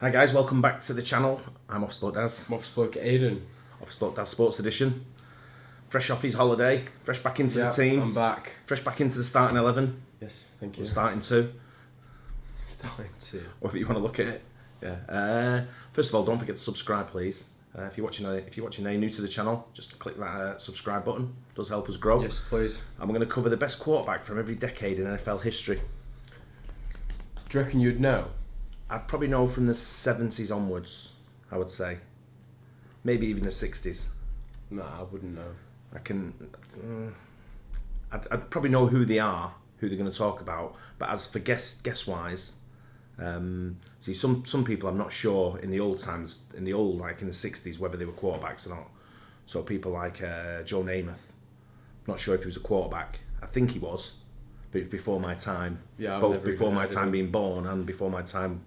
Hi guys, welcome back to the channel. I'm officeblokedaz. I'm officeblokedaz. Officeblokedaz Sports Edition. Fresh off his holiday, fresh back into the team. I'm back. Fresh back into the starting 11. Yes, thank you. We're starting two. Starting two. Whatever you want to look at it. Yeah. First of all, don't forget to subscribe, please. If you're watching new to the channel, just click that subscribe button. It does help us grow. Yes, please. And we're going to cover the best quarterback from every decade in NFL history. Do you reckon you'd know? I'd probably know from the 70s onwards, I would say. Maybe even the 60s. No, I wouldn't know. I'd probably know who they are, who they're going to talk about. But as for guess-wise, see, some people I'm not sure in the old times, in the 60s, whether they were quarterbacks or not. So people like Joe Namath, not sure if he was a quarterback. I think he was, but before my time. Yeah, both before my time being born and before my time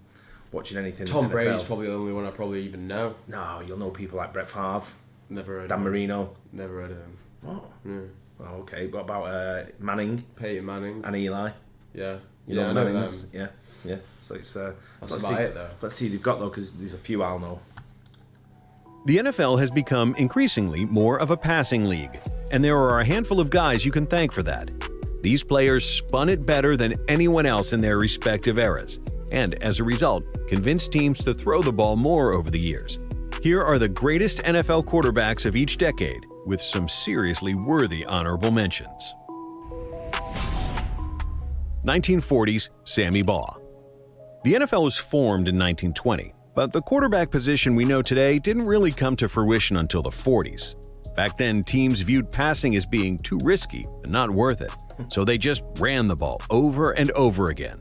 watching anything. Tom NFL. Brady's probably the only one I probably even know. No, you'll know people like Brett Favre, Never heard Dan of him. Marino. Never heard of him. Oh, Yeah. oh okay. What about Manning Peyton Manning. and Eli? Yeah. You know I know Mannings? them. Yeah. So it's That's about it, though. Let's see who they've got though, because there's a few I'll know. The NFL has become increasingly more of a passing league, and there are a handful of guys you can thank for that. These players spun it better than anyone else in their respective eras, and as a result, convinced teams to throw the ball more over the years. Here are the greatest NFL quarterbacks of each decade, with some seriously worthy honorable mentions. 1940s, Sammy Baugh. The NFL was formed in 1920, but the quarterback position we know today didn't really come to fruition until the 40s. Back then, teams viewed passing as being too risky and not worth it, so they just ran the ball over and over again.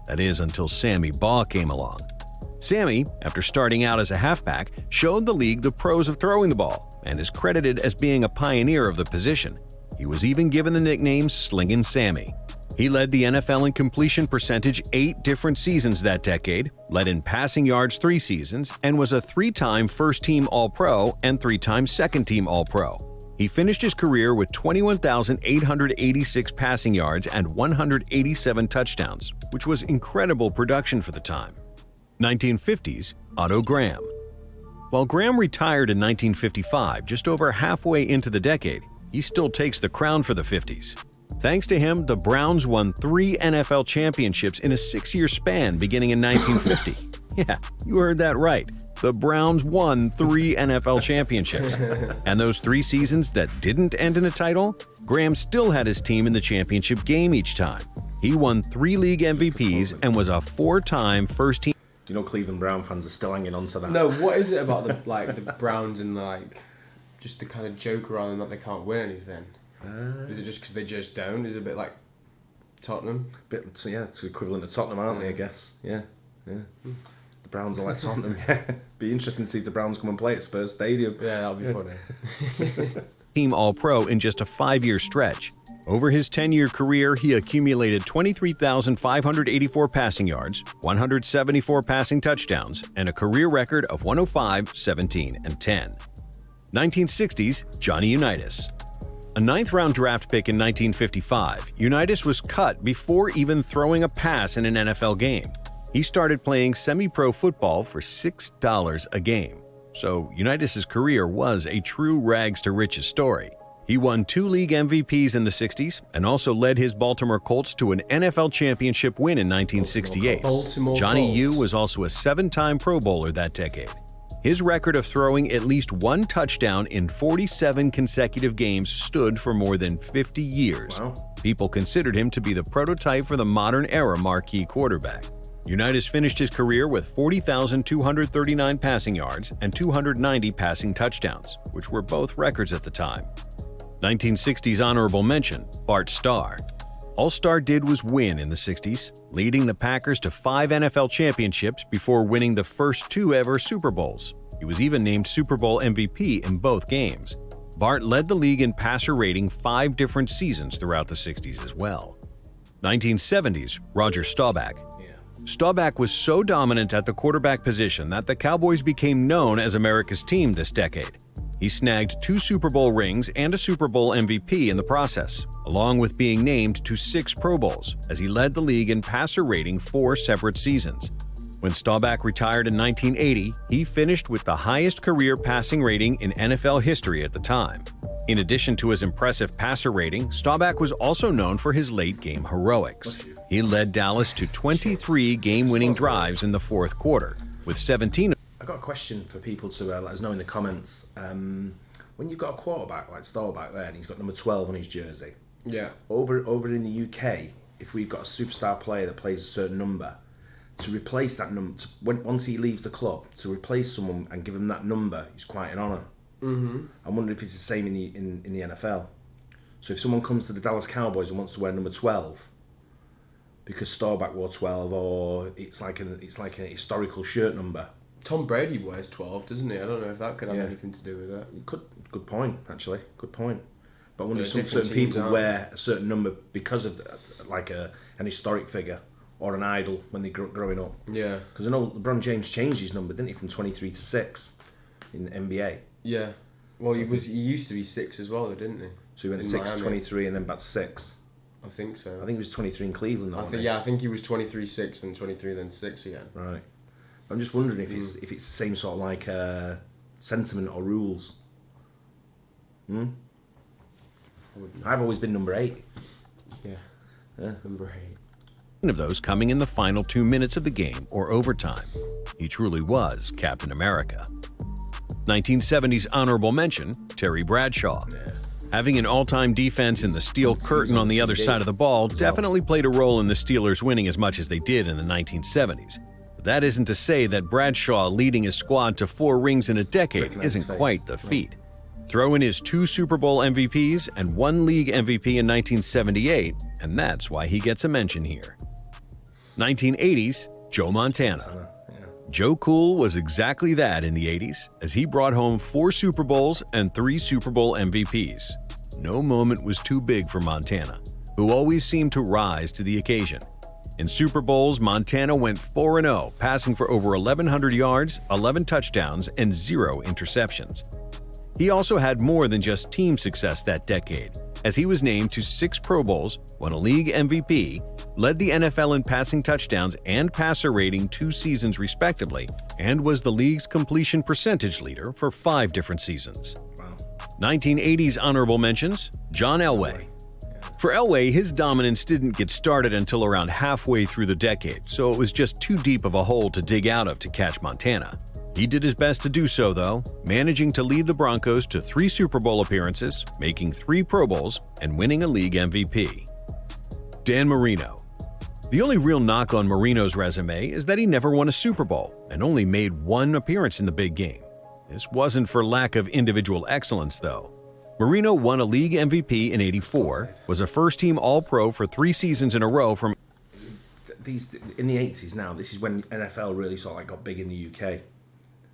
That is, until Sammy Baugh came along. Sammy, after starting out as a halfback, showed the league the pros of throwing the ball and is credited as being a pioneer of the position. He was even given the nickname Slingin' Sammy. He led the NFL in completion percentage 8 different seasons that decade, led in passing yards 3 seasons, and was a 3-time first-team All-Pro and 3-time second-team All-Pro. He finished his career with 21,886 passing yards and 187 touchdowns, which was incredible production for the time. 1950s, Otto Graham. While Graham retired in 1955, just over halfway into the decade, he still takes the crown for the 50s. Thanks to him, the Browns won 3 NFL championships in a 6-year span beginning in 1950. Yeah, you heard that right. The Browns won 3 NFL championships. And those 3 seasons that didn't end in a title, Graham still had his team in the championship game each time. He won 3 league MVPs and was a 4-time first-team. You know, Cleveland Brown fans are still hanging on to that. No, what is it about the Browns and just the kind of joke around them that they can't win anything? Is it just because they just don't? Is it a bit like Tottenham? So yeah, it's equivalent to Tottenham, aren't they? I guess. Yeah. The Browns are like Tottenham. Yeah. Be interesting to see if the Browns come and play at Spurs Stadium. Yeah, that'll be funny. Team All-Pro in just a 5-year stretch. Over his 10-year career, he accumulated 23,584 passing yards, 174 passing touchdowns, and a career record of 105, 17, and 10. 1960s, Johnny Unitas. A 9th-round draft pick in 1955, Unitas was cut before even throwing a pass in an NFL game. He started playing semi-pro football for $6 a game. So Unitas' career was a true rags-to-riches story. He won 2 league MVPs in the 60s and also led his Baltimore Colts to an NFL championship win in 1968. Johnny U was also a 7-time Pro Bowler that decade. His record of throwing at least 1 touchdown in 47 consecutive games stood for more than 50 years. Wow. People considered him to be the prototype for the modern-era marquee quarterback. Unitas finished his career with 40,239 passing yards and 290 passing touchdowns, which were both records at the time. 1960s honorable mention, Bart Starr. All Starr did was win in the 60s, leading the Packers to 5 NFL championships before winning the first 2 ever Super Bowls. He was even named Super Bowl MVP in both games. Bart led the league in passer rating 5 different seasons throughout the 60s as well. 1970s, Roger Staubach. Staubach was so dominant at the quarterback position that the Cowboys became known as America's team this decade. He snagged 2 Super Bowl rings and a Super Bowl MVP in the process, along with being named to 6 Pro Bowls, as he led the league in passer rating 4 separate seasons. When Staubach retired in 1980, he finished with the highest career passing rating in NFL history at the time. In addition to his impressive passer rating, Staubach was also known for his late-game heroics. He led Dallas to 23 game-winning drives in the fourth quarter, with 17. I've got a question for people to let us know in the comments. When you've got a quarterback like Staubach there, and he's got number 12 on his jersey, Yeah. over in the UK, if we've got a superstar player that plays a certain number, to replace that number, once he leaves the club, to replace someone and give him that number is quite an honour. Mm-hmm. I'm wondering if it's the same in the NFL. So if someone comes to the Dallas Cowboys and wants to wear number 12 because Staubach wore 12, or it's like an historical shirt number. Tom Brady wears 12, doesn't he? I don't know if that could have anything to do with that. It could. Good point, actually. Good point. But I wonder if different certain teams people aren't. wear a certain number because of an historic figure or an idol when they're growing up. Yeah. Because I know LeBron James changed his number, didn't he, from 23 to 6 in NBA. Yeah. Well, he used to be 6 as well, though, didn't he? So he went In 6 to Miami. 23 and then back to 6. I think so. I think he was 23 in Cleveland, though. I think he was 23-6, then 23, then 6 again. Right. I'm just wondering if it's the same sort of like sentiment or rules. I've always been number 8. Yeah. Number 8. Of those coming in the final 2 minutes of the game or overtime. He truly was Captain America. 1970s honorable mention, Terry Bradshaw. Yeah. Having an all-time defense in the steel curtain on the other side of the ball definitely played a role in the Steelers winning as much as they did in the 1970s. But that isn't to say that Bradshaw leading his squad to 4 rings in a decade isn't quite the feat. Throw in his 2 Super Bowl MVPs and 1 league MVP in 1978, and that's why he gets a mention here. 1980s, Joe Montana. Joe Cool was exactly that in the 80s, as he brought home 4 Super Bowls and 3 Super Bowl MVPs. No moment was too big for Montana, who always seemed to rise to the occasion. In Super Bowls, Montana went 4-0, passing for over 1,100 yards, 11 touchdowns, and 0 interceptions. He also had more than just team success that decade, as he was named to 6 Pro Bowls, won a league MVP, led the NFL in passing touchdowns and passer rating 2 seasons respectively, and was the league's completion percentage leader for 5 different seasons. Wow. 1980s honorable mentions, John Elway. For Elway, his dominance didn't get started until around halfway through the decade, so it was just too deep of a hole to dig out of to catch Montana. He did his best to do so, though, managing to lead the Broncos to 3 Super Bowl appearances, making 3 Pro Bowls, and winning a league MVP. Dan Marino. The only real knock on Marino's resume is that he never won a Super Bowl and only made 1 appearance in the big game. This wasn't for lack of individual excellence, though. Marino won a league MVP in '84, was a first-team All-Pro for 3 seasons in a row from... In the 80s now, this is when NFL really sort of like got big in the UK.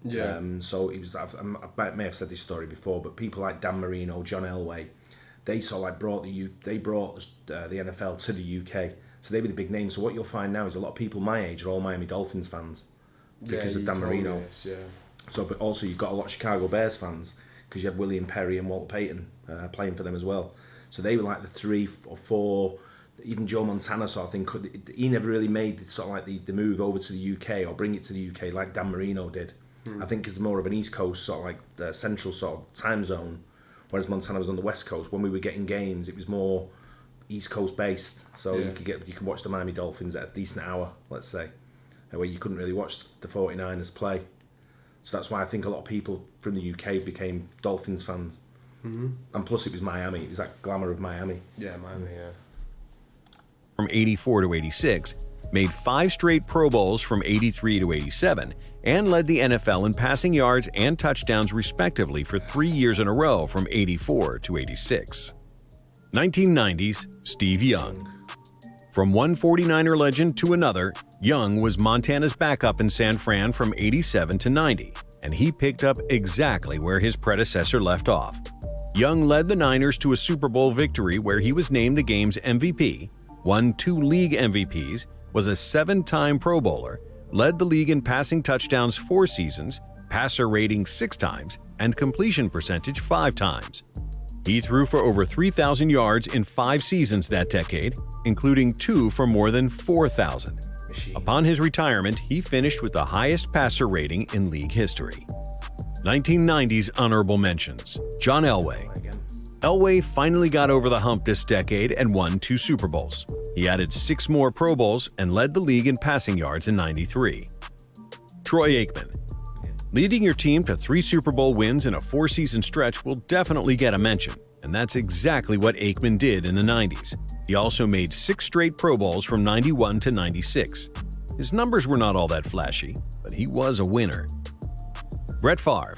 Yeah. So it was. I may have said this story before, but people like Dan Marino, John Elway, they sort of like brought the NFL to the UK. So they were the big names. So what you'll find now is a lot of people my age are all Miami Dolphins fans because of Dan Marino. This, yeah. So, but also you've got a lot of Chicago Bears fans because you had William Perry and Walt Payton playing for them as well. So they were like the 3 or 4. Even Joe Montana sort of thing. He never really made sort of like the move over to the UK or bring it to the UK like Dan Marino did. I think it's more of an East Coast sort of like the central sort of time zone, whereas Montana was on the West Coast. When we were getting games, it was more East Coast based, so you could watch the Miami Dolphins at a decent hour, let's say, where you couldn't really watch the 49ers play. So that's why I think a lot of people from the UK became Dolphins fans. Mm-hmm. And plus it was Miami, it was that glamour of Miami. Yeah, Miami, yeah. From '84 to '86, made 5 straight Pro Bowls from '83 to '87, and led the NFL in passing yards and touchdowns respectively for 3 years in a row from '84 to '86. 1990s, Steve Young. From one 49er legend to another, Young was Montana's backup in San Fran from '87 to '90, and he picked up exactly where his predecessor left off. Young led the Niners to a Super Bowl victory where he was named the game's MVP, won 2 league MVPs, was a 7-time Pro Bowler, led the league in passing touchdowns 4 seasons, passer rating 6 times, and completion percentage 5 times. He threw for over 3,000 yards in 5 seasons that decade, including 2 for more than 4,000. Machine. Upon his retirement, he finished with the highest passer rating in league history. 1990s honorable mentions. John Elway. Again. Elway finally got over the hump this decade and won 2 Super Bowls. He added 6 more Pro Bowls and led the league in passing yards in '93. Troy Aikman. Leading your team to 3 Super Bowl wins in a 4-season stretch will definitely get a mention, and that's exactly what Aikman did in the '90s. He also made 6 straight Pro Bowls from '91 to '96. His numbers were not all that flashy, but he was a winner. Brett Favre.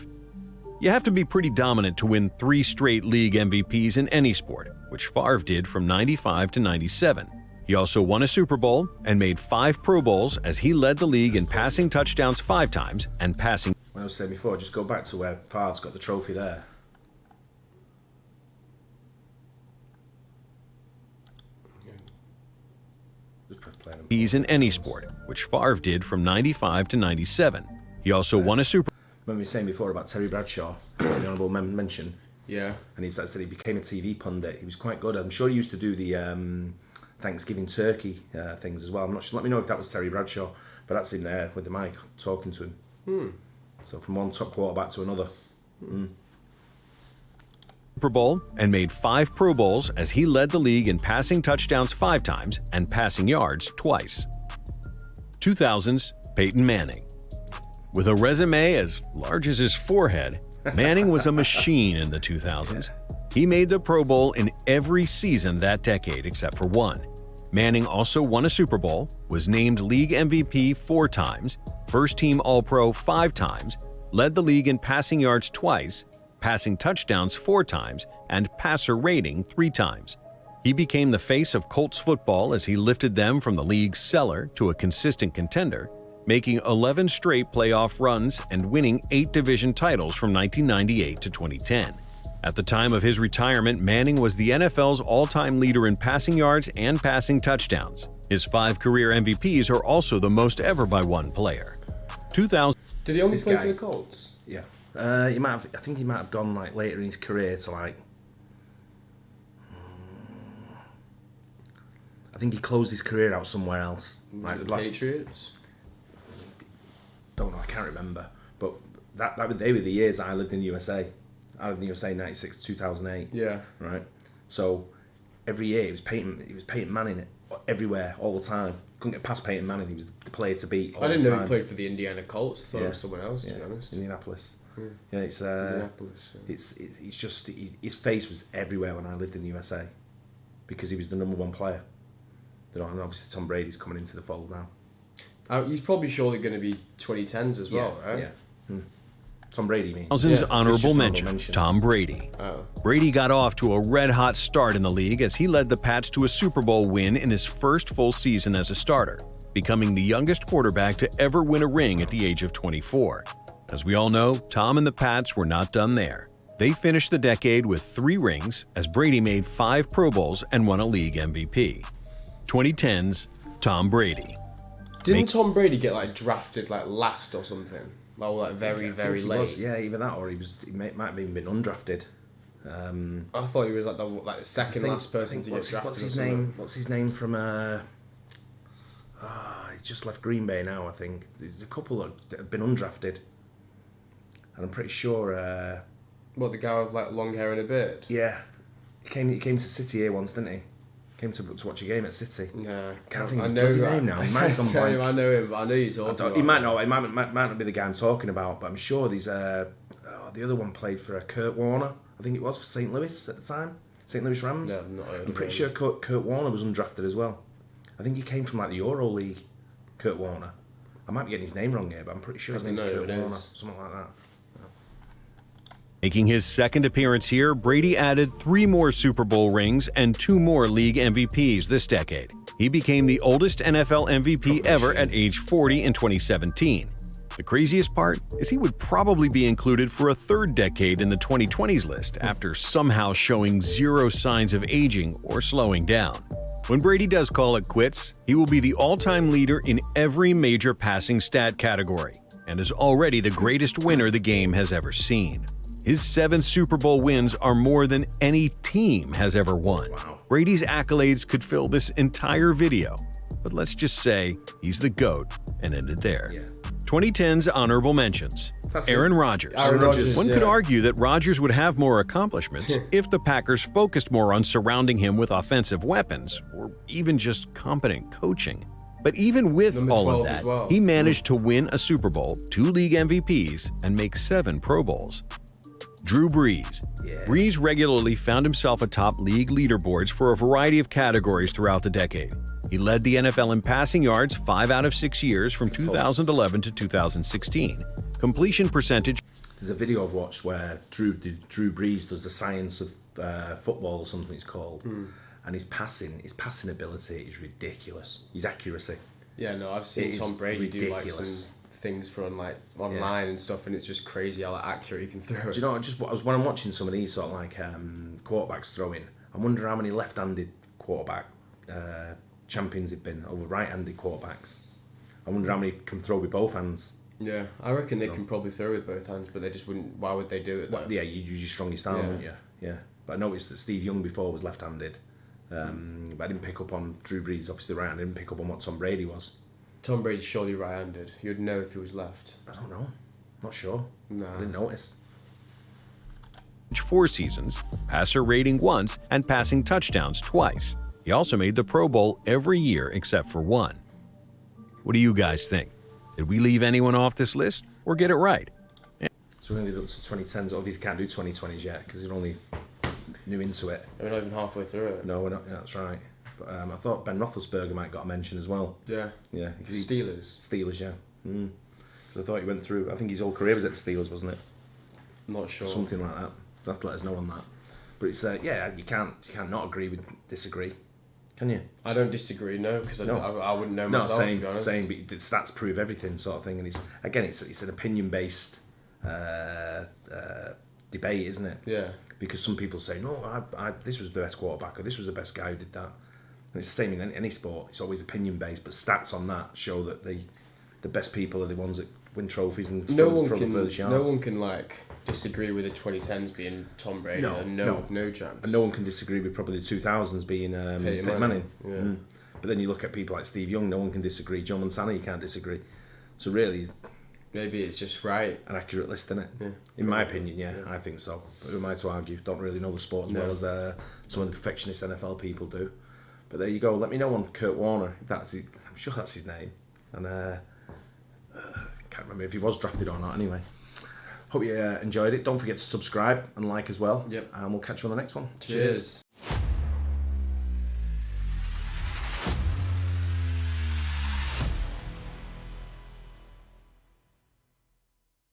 You have to be pretty dominant to win 3 straight league MVPs in any sport, which Favre did from '95 to '97. He also won a Super Bowl and made 5 Pro Bowls as he led the league in passing touchdowns 5 times and passing. When I was saying before, just go back to where Favre's got the trophy there. He's in any sport, which Favre did from '95 to '97. He also won a Super Remember me saying before about Terry Bradshaw, the honourable mention, Yeah. and he said he became a TV pundit. He was quite good. I'm sure he used to do the Thanksgiving turkey things as well. I'm not sure. Let me know if that was Terry Bradshaw, but that's him there with the mic talking to him. So from one top quarterback to another. Super Bowl and made 5 Pro Bowls as he led the league in passing touchdowns 5 times and passing yards twice. 2000s, Peyton Manning. With a resume as large as his forehead, Manning was a machine in the 2000s. He made the Pro Bowl in every season that decade except for 1. Manning also won a Super Bowl, was named league MVP 4 times, first-team All-Pro 5 times, led the league in passing yards twice, passing touchdowns 4 times, and passer rating 3 times. He became the face of Colts football as he lifted them from the league's cellar to a consistent contender, making 11 straight playoff runs and winning 8 division titles from 1998 to 2010. At the time of his retirement, Manning was the NFL's all-time leader in passing yards and passing touchdowns. His 5 career MVPs are also the most ever by one player. 2000. Did he only This play guy- for the Colts? Yeah. He might have. I think he might have gone like later in his career to like. I think he closed his career out somewhere else. Like The last. Patriots? Don't know. I can't remember. But they were the years I lived in the USA. I lived in the USA '96 to 2008. Yeah. Right. So every year it was Peyton Manning everywhere all the time. Couldn't get past Peyton Manning. He was the player to beat. All I didn't the know time. he played for the Indiana Colts. I thought it was someone else, to be honest. Indianapolis. Yeah, it's Indianapolis, yeah. it's just his face was everywhere when I lived in the USA because he was the number 1 player. You know, and obviously Tom Brady's coming into the fold now. He's probably surely going to be 2010s as well, right? Yeah. Tom Brady, mean. Thousands Yeah, honorable just mention, mentions. Tom Brady. Oh. Brady got off to a red-hot start in the league as he led the Pats to a Super Bowl win in his first full season as a starter, becoming the youngest quarterback to ever win a ring at the age of 24. As we all know, Tom and the Pats were not done there. They finished the decade with 3 rings as Brady made 5 Pro Bowls and won a league MVP. 2010's Tom Brady. Didn't Tom Brady get like drafted like last or something? Like very, very He late. was, yeah, either that or he might have even been undrafted. I thought he was like the second last person to get drafted. What's his name? What's his name from? He's just left Green Bay now. I think there's a couple that have been undrafted, and I'm pretty sure. What, the guy with like long hair and a beard? Yeah, he came to City here once, didn't he? Came to watch a game at City. Yeah, Can't think I of his know bloody that. name now. He might have gone blank. I know him, but I know you're talking about. He might not. It might not be the guy I'm talking about, but I'm sure these. The other one played for Kurt Warner. I think it was for St. Louis at the time. St. Louis Rams. No, I've not heard I'm of pretty him. sure Kurt Warner was undrafted as well. I think he came from like the Euro League. Kurt Warner. I might be getting his name wrong here, but I'm pretty sure his I name's don't know Kurt who it Warner, is. something like that. Making his second appearance here, Brady added 3 more Super Bowl rings and 2 more league MVPs this decade. He became the oldest NFL MVP ever at age 40 in 2017. The craziest part is he would probably be included for a 3rd decade in the 2020s list after somehow showing 0 signs of aging or slowing down. When Brady does call it quits, he will be the all-time leader in every major passing stat category and is already the greatest winner the game has ever seen. His 7 Super Bowl wins are more than any team has ever won. Wow. Brady's accolades could fill this entire video. but let's just say he's the GOAT and ended there. Yeah. 2010's honorable mentions. That's Aaron it. Rodgers. Aaron Rodgers, One could yeah. argue that Rodgers would have more accomplishments if the Packers focused more on surrounding him with offensive weapons or even just competent coaching. But even with Number all 12 of as that, well. he managed to win a Super Bowl, 2 league MVPs, and make 7 Pro Bowls. Drew Brees. Yeah. Brees regularly found himself atop league leaderboards for a variety of categories throughout the decade. He led the NFL in passing yards 5 out of 6 years from 2011 to 2016. Completion percentage. There's a video I've watched where Drew Brees does the science of football or something it's called, and his passing ability is ridiculous. His accuracy. Yeah, no, I've It seen is Tom Brady do like ridiculous. some things from like online and stuff, and it's just crazy how accurate he can throw it. Do you know? When I'm watching some of these sort of like quarterbacks throwing, I wonder how many left-handed quarterback champions have been over right-handed quarterbacks. I wonder how many can throw with both hands. Yeah, I reckon they can probably throw with both hands, but they just wouldn't. Why would they do it though? Yeah, you'd use your strongest arm, Yeah. wouldn't you? Yeah. But I noticed that Steve Young before was left-handed. But I didn't pick up on Drew Brees, obviously right-handed. I didn't pick up on what Tom Brady was. Tom Brady's surely right-handed. You'd know if he was left. I don't know. Not sure. Nah. I didn't notice. 4 seasons, passer rating once, and passing touchdowns twice. He also made the Pro Bowl every year except for 1. What do you guys think? Did we leave anyone off this list or get it right? So we only did up to 2010s. Obviously can't do 2020s yet because we're only new into it. We're not even halfway through it. No, we're not. Yeah, that's right. But I thought Ben Roethlisberger might got a mention as well. Yeah. Yeah. Steelers. Steelers, yeah. Because I thought he went through. I think his whole career was at the Steelers, wasn't it? I'm not sure. Something like that. You'll have to let us know on that. But it's yeah, you can't not agree with disagree, can you? I don't disagree, no, because No. I wouldn't know No, myself, to be honest. saying, but the stats prove everything, sort of thing. And it's an opinion based debate, isn't it? Yeah. Because some people say, no, this was the best quarterback, or this was the best guy who did that. And it's the same in any sport. It's always opinion based, but stats on that show that the best people are the ones that win trophies and No throw one the can. furthest No yards. one can like disagree with the 2010s being Tom Brady. No, no chance. And no one can disagree with probably the 2000s being Peyton Manning. Yeah. But then you look at people like Steve Young, no one can disagree. Joe Montana, you can't disagree. So really, it's Maybe it's just right. an accurate list, isn't it? Yeah. In my opinion, yeah, I think so. But who am I to argue? Don't really know the sport as well as some of the perfectionist NFL people do. But there you go. Let me know on Kurt Warner. If that's his, I'm sure that's his name. And can't remember if he was drafted or not. Anyway, hope you enjoyed it. Don't forget to subscribe and like as well. Yep. And we'll catch you on the next one. Cheers.